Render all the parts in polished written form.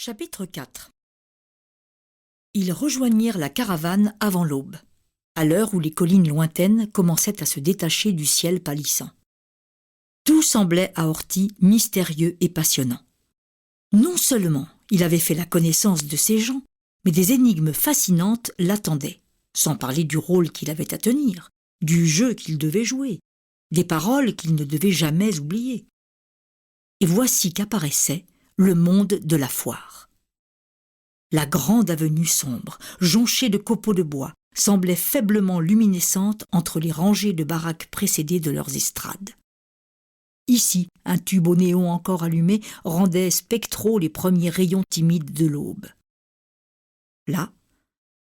Chapitre 4. Ils rejoignirent la caravane avant l'aube, à l'heure où les collines lointaines commençaient à se détacher du ciel pâlissant. Tout semblait à Horty mystérieux et passionnant. Non seulement il avait fait la connaissance de ces gens, mais des énigmes fascinantes l'attendaient, sans parler du rôle qu'il avait à tenir, du jeu qu'il devait jouer, des paroles qu'il ne devait jamais oublier. Et voici qu'apparaissait le monde de la foire. La grande avenue sombre, jonchée de copeaux de bois, semblait faiblement luminescente entre les rangées de baraques précédées de leurs estrades. Ici, un tube au néon encore allumé rendait spectraux les premiers rayons timides de l'aube. Là,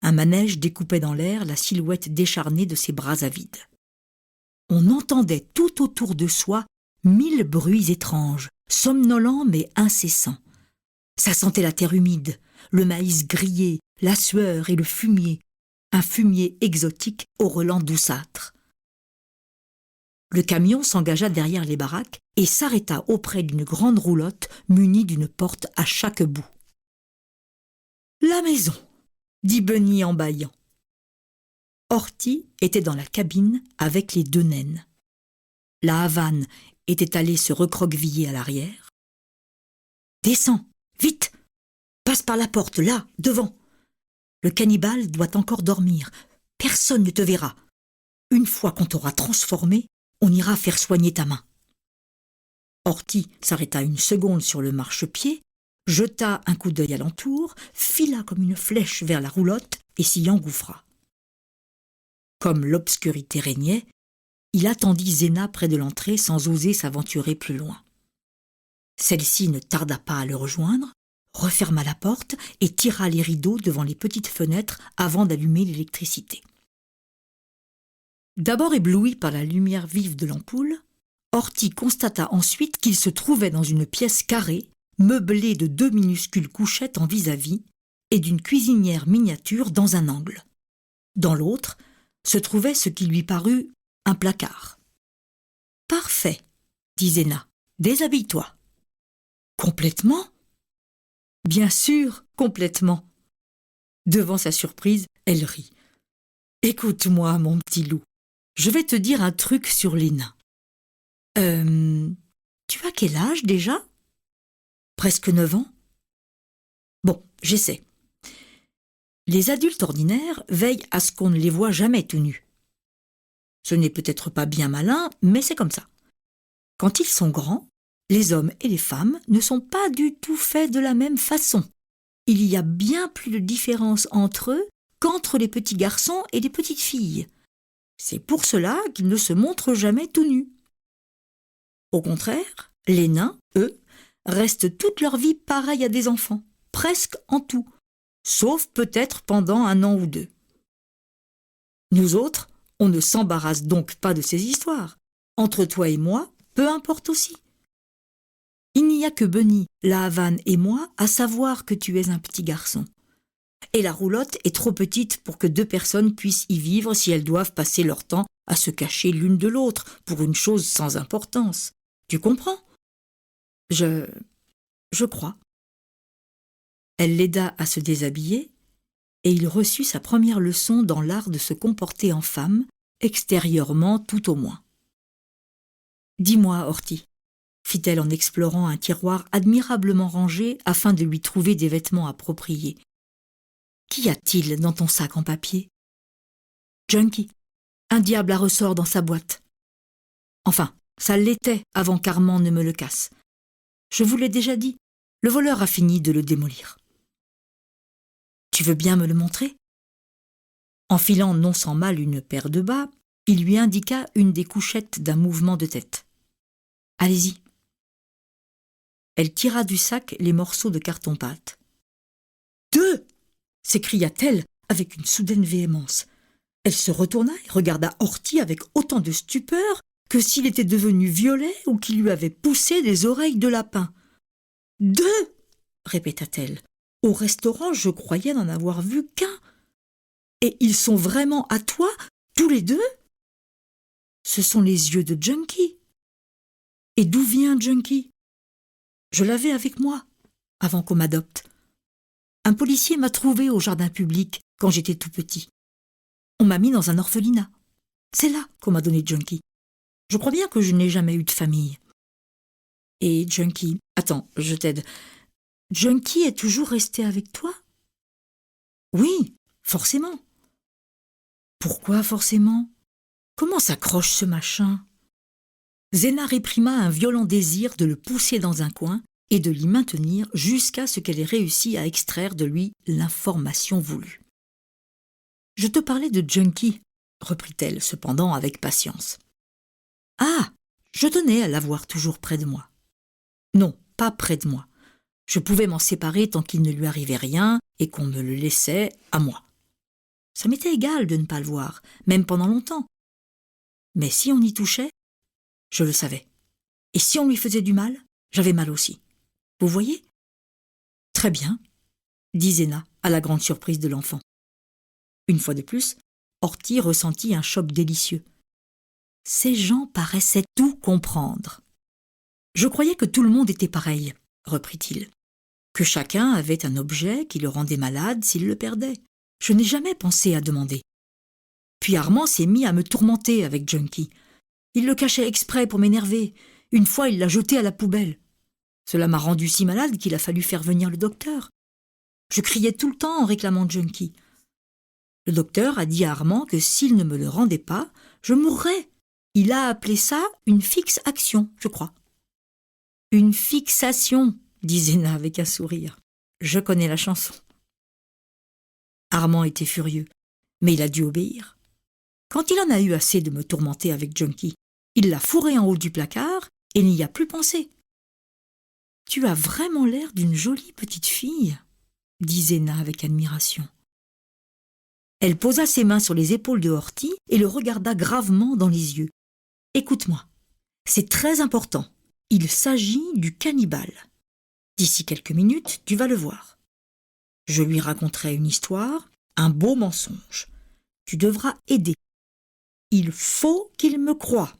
un manège découpait dans l'air la silhouette décharnée de ses bras avides. On entendait tout autour de soi 1000 bruits étranges, somnolents mais incessants. Ça sentait la terre humide, le maïs grillé, la sueur et le fumier, un fumier exotique au relent douceâtre. Le camion s'engagea derrière les baraques et s'arrêta auprès d'une grande roulotte munie d'une porte à chaque bout. « La maison !» dit Bunny en bâillant. Horty était dans la cabine avec les 2 naines. La Havane était allée se recroqueviller à l'arrière. « Descends, vite! Passe par la porte, là, devant. Le cannibale doit encore dormir. Personne ne te verra. Une fois qu'on t'aura transformé, on ira faire soigner ta main. » Horty s'arrêta une seconde sur le marchepied, jeta un coup d'œil alentour, fila comme une flèche vers la roulotte et s'y engouffra. Comme l'obscurité régnait, il attendit Zéna près de l'entrée sans oser s'aventurer plus loin. Celle-ci ne tarda pas à le rejoindre, referma la porte et tira les rideaux devant les petites fenêtres avant d'allumer l'électricité. D'abord ébloui par la lumière vive de l'ampoule, Horty constata ensuite qu'il se trouvait dans une pièce carrée, meublée de 2 minuscules couchettes en vis-à-vis et d'une cuisinière miniature dans un angle. Dans l'autre se trouvait ce qui lui parut un placard. « Parfait, » dit Zéna, « déshabille-toi. »« Complètement ?»« Bien sûr, complètement. » Devant sa surprise, elle rit. « Écoute-moi, mon petit loup, je vais te dire un truc sur les nains. Tu as quel âge déjà ? Presque 9 ans ? Bon, j'essaie. Les adultes ordinaires veillent à ce qu'on ne les voie jamais tout nus. Ce n'est peut-être pas bien malin, mais c'est comme ça. Quand ils sont grands, les hommes et les femmes ne sont pas du tout faits de la même façon. Il y a bien plus de différence entre eux qu'entre les petits garçons et les petites filles. C'est pour cela qu'ils ne se montrent jamais tout nus. Au contraire, les nains, eux, restent toute leur vie pareils à des enfants, presque en tout, sauf peut-être pendant 1 an ou 2. Nous autres, on ne s'embarrasse donc pas de ces histoires. Entre toi et moi, peu importe aussi. Il n'y a que Bunny, la Havane et moi à savoir que tu es un petit garçon. Et la roulotte est trop petite pour que 2 personnes puissent y vivre si elles doivent passer leur temps à se cacher l'une de l'autre pour une chose sans importance. Tu comprends ? Je crois. Elle l'aida à se déshabiller et il reçut sa première leçon dans l'art de se comporter en femme, extérieurement tout au moins. « Dis-moi, Horty, » fit-elle en explorant un tiroir admirablement rangé afin de lui trouver des vêtements appropriés. « Qu'y a-t-il dans ton sac en papier ? » Junkie, un diable à ressort dans sa boîte. Enfin, ça l'était avant qu'Armand ne me le casse. Je vous l'ai déjà dit, le voleur a fini de le démolir. Tu veux bien me le montrer ? Enfilant non sans mal une paire de bas, il lui indiqua une des couchettes d'un mouvement de tête. « Allez-y. » Elle tira du sac les morceaux de carton-pâte. « 2 !» s'écria-t-elle avec une soudaine véhémence. Elle se retourna et regarda Horty avec autant de stupeur que s'il était devenu violet ou qu'il lui avait poussé des oreilles de lapin. « 2 !» répéta-t-elle. « Au restaurant, je croyais n'en avoir vu qu'un. Et ils sont vraiment à toi, tous les 2 ? Ce sont les yeux de Junkie. Et d'où vient Junkie ? Je l'avais avec moi, avant qu'on m'adopte. Un policier m'a trouvé au jardin public quand j'étais tout petit. On m'a mis dans un orphelinat. C'est là qu'on m'a donné Junkie. Je crois bien que je n'ai jamais eu de famille. Et Junkie, attends, je t'aide. Junkie est toujours resté avec toi? Oui, forcément. Pourquoi forcément? Comment s'accroche ce machin? Zéna réprima un violent désir de le pousser dans un coin et de l'y maintenir jusqu'à ce qu'elle ait réussi à extraire de lui l'information voulue. « Je te parlais de Junkie, » reprit-elle cependant avec patience. « Ah, je tenais à l'avoir toujours près de moi. » Non, pas près de moi. Je pouvais m'en séparer tant qu'il ne lui arrivait rien et qu'on me le laissait à moi. Ça m'était égal de ne pas le voir, même pendant longtemps. Mais si on y touchait, je le savais. Et si on lui faisait du mal, j'avais mal aussi. Vous voyez? Très bien, dit Zéna, à la grande surprise de l'enfant. Une fois de plus, Horty ressentit un choc délicieux. Ces gens paraissaient tout comprendre. Je croyais que tout le monde était pareil, reprit-il. Que chacun avait un objet qui le rendait malade s'il le perdait. Je n'ai jamais pensé à demander. Puis Armand s'est mis à me tourmenter avec Junkie. Il le cachait exprès pour m'énerver. Une fois, il l'a jeté à la poubelle. Cela m'a rendu si malade qu'il a fallu faire venir le docteur. Je criais tout le temps en réclamant Junkie. Le docteur a dit à Armand que s'il ne me le rendait pas, je mourrais. Il a appelé ça une fixe-action, je crois. Une fixation, dit Zéna avec un sourire. Je connais la chanson. Armand était furieux, mais il a dû obéir. Quand il en a eu assez de me tourmenter avec Junkie, il l'a fourré en haut du placard et n'y a plus pensé. « Tu as vraiment l'air d'une jolie petite fille, » dit Zéna avec admiration. Elle posa ses mains sur les épaules de Horty et le regarda gravement dans les yeux. « Écoute-moi, c'est très important. Il s'agit du cannibale. D'ici quelques minutes, tu vas le voir. Je lui raconterai une histoire, un beau mensonge. Tu devras aider. Il faut qu'il me croie,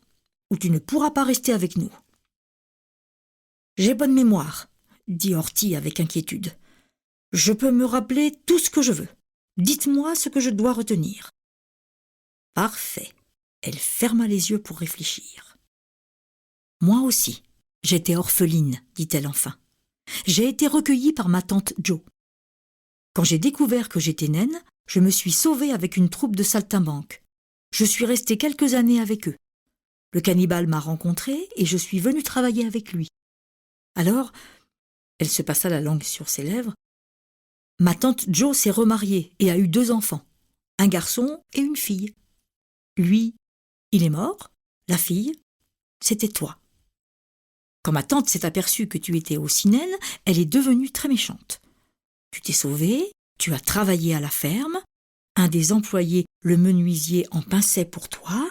ou tu ne pourras pas rester avec nous. » « J'ai bonne mémoire, » dit Horty avec inquiétude. « Je peux me rappeler tout ce que je veux. Dites-moi ce que je dois retenir. » « Parfait. » Elle ferma les yeux pour réfléchir. « Moi aussi, j'étais orpheline, dit-elle enfin. J'ai été recueillie par ma tante Jo. Quand j'ai découvert que j'étais naine, je me suis sauvée avec une troupe de saltimbanques. Je suis restée quelques années avec eux. Le cannibale m'a rencontrée et je suis venue travailler avec lui. Alors, elle se passa la langue sur ses lèvres, ma tante Jo s'est remariée et a eu 2 enfants, un garçon et une fille. Lui, il est mort, la fille, c'était toi. Quand ma tante s'est aperçue que tu étais aussi naine, elle est devenue très méchante. Tu t'es sauvée, tu as travaillé à la ferme, un des employés, le menuisier, en pinçait pour toi.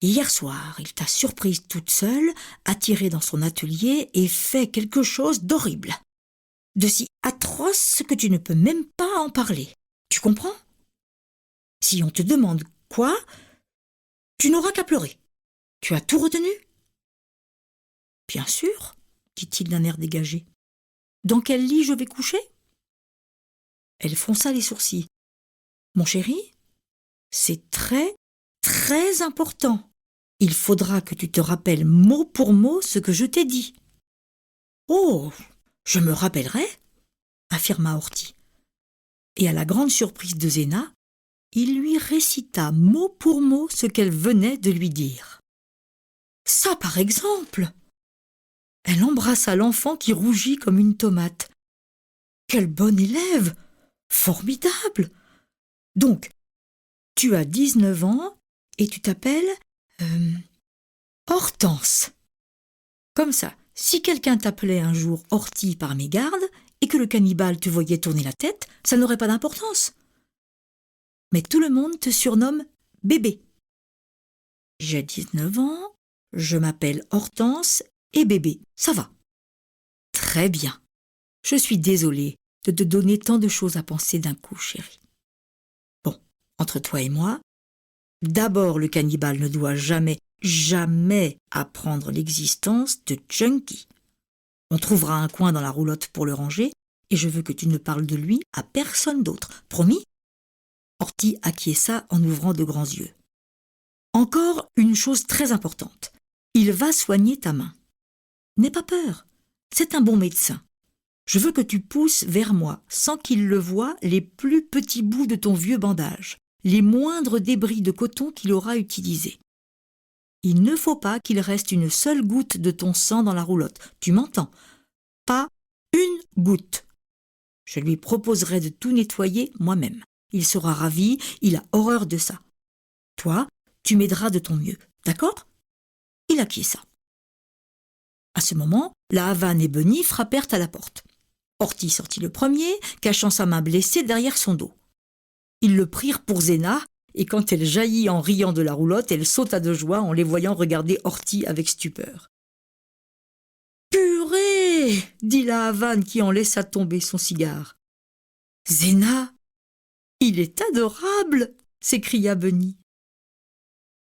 Hier soir, il t'a surprise toute seule, attirée dans son atelier et fait quelque chose d'horrible. De si atroce que tu ne peux même pas en parler. Tu comprends? Si on te demande quoi, tu n'auras qu'à pleurer. Tu as tout retenu? Bien sûr, dit-il d'un air dégagé. Dans quel lit je vais coucher? Elle fronça les sourcils. Mon chéri, c'est très, très important. Il faudra que tu te rappelles mot pour mot ce que je t'ai dit. Oh, je me rappellerai, affirma Horty. Et à la grande surprise de Zéna, il lui récita mot pour mot ce qu'elle venait de lui dire. Ça, par exemple! Elle embrassa l'enfant qui rougit comme une tomate. Quel bon élève! Formidable! Donc, tu as 19 ans et tu t'appelles Hortense. Comme ça, si quelqu'un t'appelait un jour Horty par mégarde et que le cannibale te voyait tourner la tête, ça n'aurait pas d'importance. Mais tout le monde te surnomme bébé. J'ai 19 ans, je m'appelle Hortense et bébé, ça va. Très bien. Je suis désolée de te donner tant de choses à penser d'un coup, chérie. Bon, entre toi et moi, d'abord le cannibale ne doit jamais apprendre l'existence de Junkie. On trouvera un coin dans la roulotte pour le ranger Et je veux que tu ne parles de lui à personne d'autre. Promis ?» Horty acquiesça en ouvrant de grands yeux. « Encore une chose très importante. Il va soigner ta main. N'aie pas peur. C'est un bon médecin. Je veux que tu pousses vers moi, sans qu'il le voie, les plus petits bouts de ton vieux bandage, les moindres débris de coton qu'il aura utilisés. Il ne faut pas qu'il reste une seule goutte de ton sang dans la roulotte. Tu m'entends? Pas une goutte. Je lui proposerai de tout nettoyer moi-même. Il sera ravi, il a horreur de ça. Toi, tu m'aideras de ton mieux, d'accord ?» Il acquiesça. À ce moment, la Havane et Bunny frappèrent à la porte. Horty sortit le premier, cachant sa main blessée derrière son dos. Ils le prirent pour Zéna, et quand elle jaillit en riant de la roulotte, elle sauta de joie en les voyant regarder Horty avec stupeur. « Purée !» dit la Havane qui en laissa tomber son cigare. « Zéna, il est adorable !» s'écria Bunny.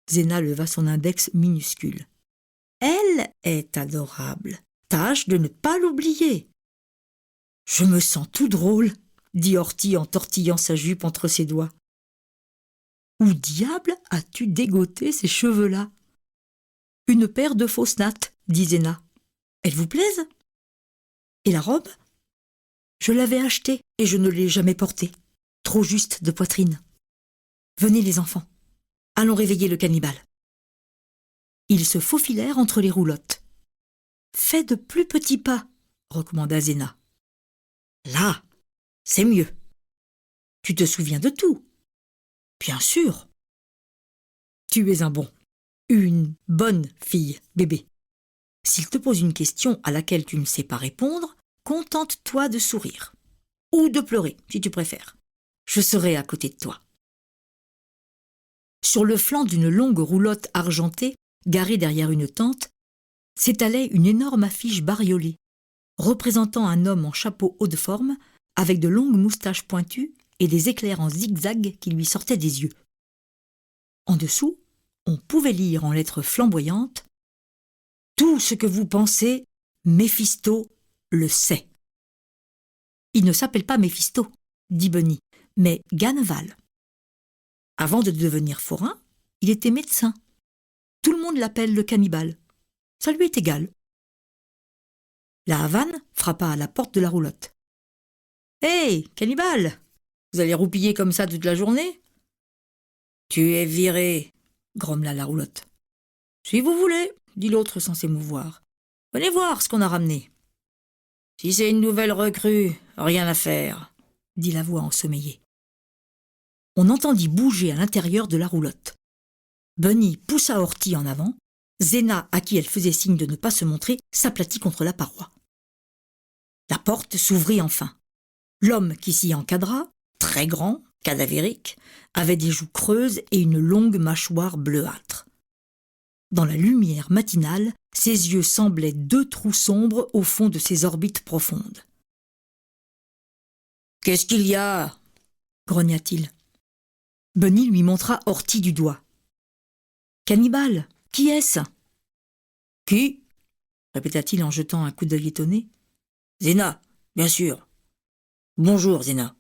Zéna leva son index minuscule. « Elle est adorable. Tâche de ne pas l'oublier. »« Je me sens tout drôle, » dit Horty en tortillant sa jupe entre ses doigts. « Où diable as-tu dégoté ces cheveux-là ?»« Une paire de fausses nattes, » dit Zéna. « Elles vous plaisent ?»« Et la robe ?»« Je l'avais achetée et je ne l'ai jamais portée. Trop juste de poitrine. Venez les enfants, allons réveiller le cannibale. » Ils se faufilèrent entre les roulottes. « Fais de plus petits pas, » recommanda Zéna. « Là, c'est mieux. Tu te souviens de tout. »« Bien sûr. »« Tu es une bonne fille, bébé. S'il te pose une question à laquelle tu ne sais pas répondre, contente-toi de sourire. Ou de pleurer, si tu préfères. Je serai à côté de toi. » Sur le flanc d'une longue roulotte argentée, garée derrière une tente, s'étalait une énorme affiche bariolée, représentant un homme en chapeau haut de forme, avec de longues moustaches pointues et des éclairs en zigzag qui lui sortaient des yeux. En dessous, on pouvait lire en lettres flamboyantes « Tout ce que vous pensez, Méphisto le sait. » Il ne s'appelle pas Méphisto, dit Bunny, mais Ganneval. Avant de devenir forain, il était médecin. Tout le monde l'appelle le cannibale. Ça lui est égal. La Havane frappa à la porte de la roulotte. « Hé, cannibale, vous allez roupiller comme ça toute la journée ?»« Tu es viré, » grommela la roulotte. « Si vous voulez, » dit l'autre sans s'émouvoir. « Venez voir ce qu'on a ramené. »« Si c'est une nouvelle recrue, rien à faire, » dit la voix ensommeillée. On entendit bouger à l'intérieur de la roulotte. Bunny poussa Horty en avant. Zéna, à qui elle faisait signe de ne pas se montrer, s'aplatit contre la paroi. La porte s'ouvrit enfin. L'homme qui s'y encadra, très grand, cadavérique, avait des joues creuses et une longue mâchoire bleuâtre. Dans la lumière matinale, ses yeux semblaient deux trous sombres au fond de ses orbites profondes. « Qu'est-ce qu'il y a ?» grogna-t-il. Bunny lui montra Horty du doigt. « Cannibale, qui est-ce ?»« Qui ?» répéta-t-il en jetant un coup d'œil étonné. « Zéna, bien sûr. Bonjour, Zéna, »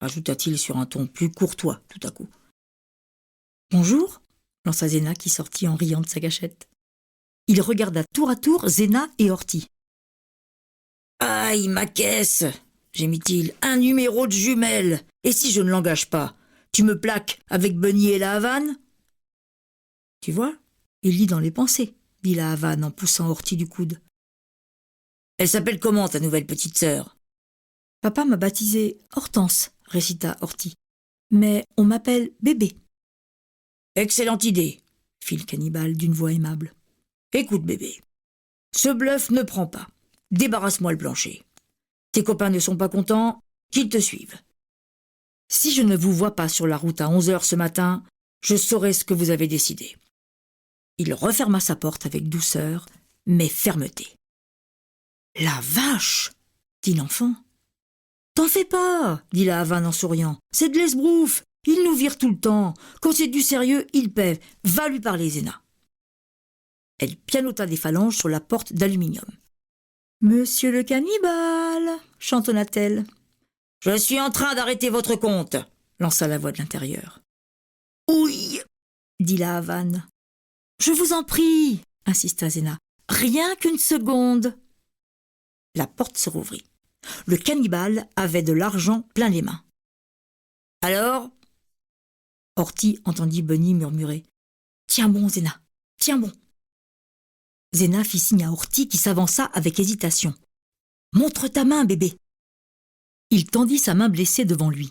ajouta-t-il sur un ton plus courtois tout à coup. « Bonjour, » lança Zéna qui sortit en riant de sa cachette. Il regarda tour à tour Zéna et Horty. « Aïe, ma caisse !» gémit-il. « Un numéro de jumelle. Et si je ne l'engage pas, tu me plaques avec Bunny et la Havane ?»« Tu vois, il lit dans les pensées, » dit la Havane en poussant Horty du coude. « Elle s'appelle comment, ta nouvelle petite sœur ?»« Papa m'a baptisée Hortense, » récita Horty. « Mais on m'appelle bébé. »« Excellente idée, » fit le cannibale d'une voix aimable. « Écoute, bébé, ce bluff ne prend pas. Débarrasse-moi le plancher. Tes copains ne sont pas contents, qu'ils te suivent. Si je ne vous vois pas sur la route à 11h ce matin, je saurai ce que vous avez décidé. » Il referma sa porte avec douceur, mais fermeté. « La vache !» dit l'enfant. « T'en fais pas, » dit la Havane en souriant. « C'est de l'esbrouf, ils nous virent tout le temps. Quand c'est du sérieux, ils paient. Va lui parler, Zéna. » Elle pianota des phalanges sur la porte d'aluminium. Monsieur le cannibale, chantonna-t-elle. Je suis en train d'arrêter votre compte, lança la voix de l'intérieur. Oui, dit la Havane. Je vous en prie, insista Zéna. Rien qu'une seconde. La porte se rouvrit. Le cannibale avait de l'argent plein les mains. Alors? Horty entendit Bunny murmurer. Tiens bon, Zéna, tiens bon. Zéna fit signe à Horty qui s'avança avec hésitation. Montre ta main, bébé. Il tendit sa main blessée devant lui.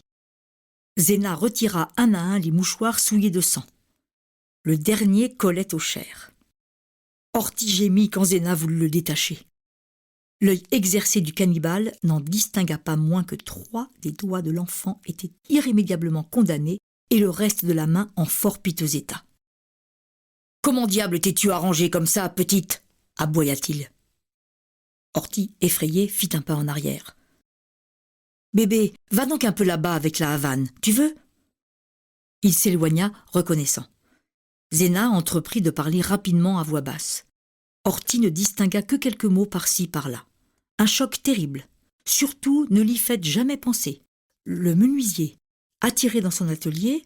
Zéna retira un à un les mouchoirs souillés de sang. Le dernier collait aux chairs. Horty gémit quand Zéna voulut le détacher. L'œil exercé du cannibale n'en distingua pas moins que 3 des doigts de l'enfant étaient irrémédiablement condamnés et le reste de la main en fort piteux état. « Comment diable t'es-tu arrangée comme ça, petite ?» aboya-t-il. Horty, effrayé, fit un pas en arrière. « Bébé, va donc un peu là-bas avec la Havane, tu veux ?» Il s'éloigna, reconnaissant. Zéna entreprit de parler rapidement à voix basse. Horty ne distingua que quelques mots par-ci, par-là. Un choc terrible. Surtout, ne l'y faites jamais penser. Le menuisier, attiré dans son atelier,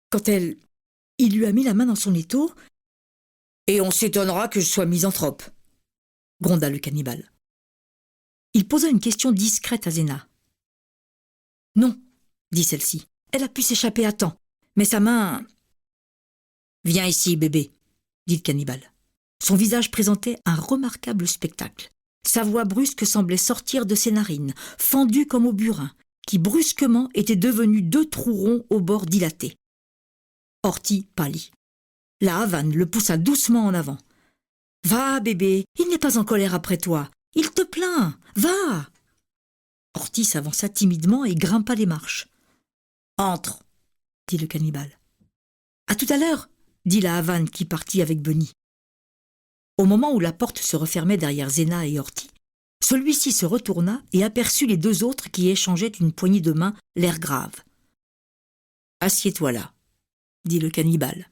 quand il lui a mis la main dans son étau, « Et on s'étonnera que je sois misanthrope », gronda le cannibale. Il posa une question discrète à Zéna. « Non, dit celle-ci, elle a pu s'échapper à temps, mais sa main... » « Viens ici, bébé, dit le cannibale. Son visage présentait un remarquable spectacle. Sa voix brusque semblait sortir de ses narines, fendues comme au burin, qui brusquement étaient devenus 2 trous ronds aux bords dilatés. Horty pâlit. La Havane le poussa doucement en avant. « Va, bébé, il n'est pas en colère après toi. Il te plaint, va !» Horty s'avança timidement et grimpa les marches. « Entre, dit le cannibale. « À tout à l'heure, dit la Havane qui partit avec Bunny. Au moment où la porte se refermait derrière Zéna et Horty, celui-ci se retourna et aperçut les 2 autres qui échangeaient une poignée de main, l'air grave. « Assieds-toi là, dit le cannibale.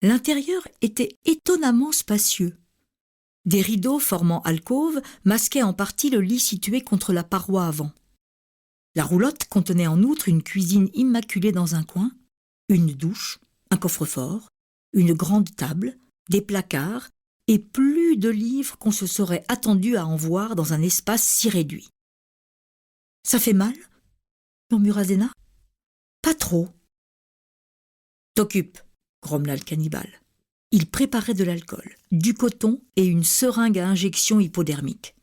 L'intérieur était étonnamment spacieux. Des rideaux formant alcôve masquaient en partie le lit situé contre la paroi avant. La roulotte contenait en outre une cuisine immaculée dans un coin, une douche, un coffre-fort, une grande table, des placards et plus de livres qu'on se serait attendu à en voir dans un espace si réduit. « Ça fait mal ?» murmura Zéna. « Pas trop. »« T'occupe !» grommela le cannibale. Il préparait de l'alcool, du coton et une seringue à injection hypodermique.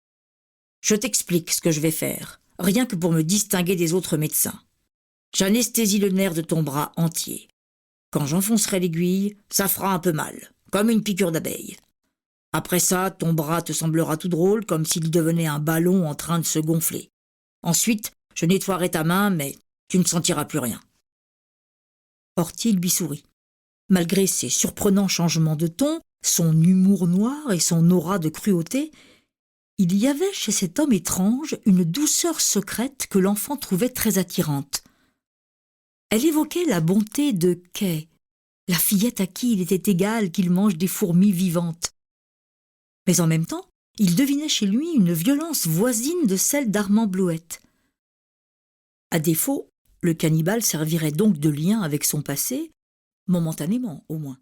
« Je t'explique ce que je vais faire, rien que pour me distinguer des autres médecins. J'anesthésie le nerf de ton bras entier. Quand j'enfoncerai l'aiguille, ça fera un peu mal, comme une piqûre d'abeille. Après ça, ton bras te semblera tout drôle, comme s'il devenait un ballon en train de se gonfler. Ensuite, je nettoierai ta main, mais tu ne sentiras plus rien. » Horty lui sourit. Malgré ses surprenants changements de ton, son humour noir et son aura de cruauté, il y avait chez cet homme étrange une douceur secrète que l'enfant trouvait très attirante. Elle évoquait la bonté de Kay, la fillette à qui il était égal qu'il mange des fourmis vivantes. Mais en même temps, il devinait chez lui une violence voisine de celle d'Armand Blouette. À défaut, le cannibale servirait donc de lien avec son passé, momentanément au moins.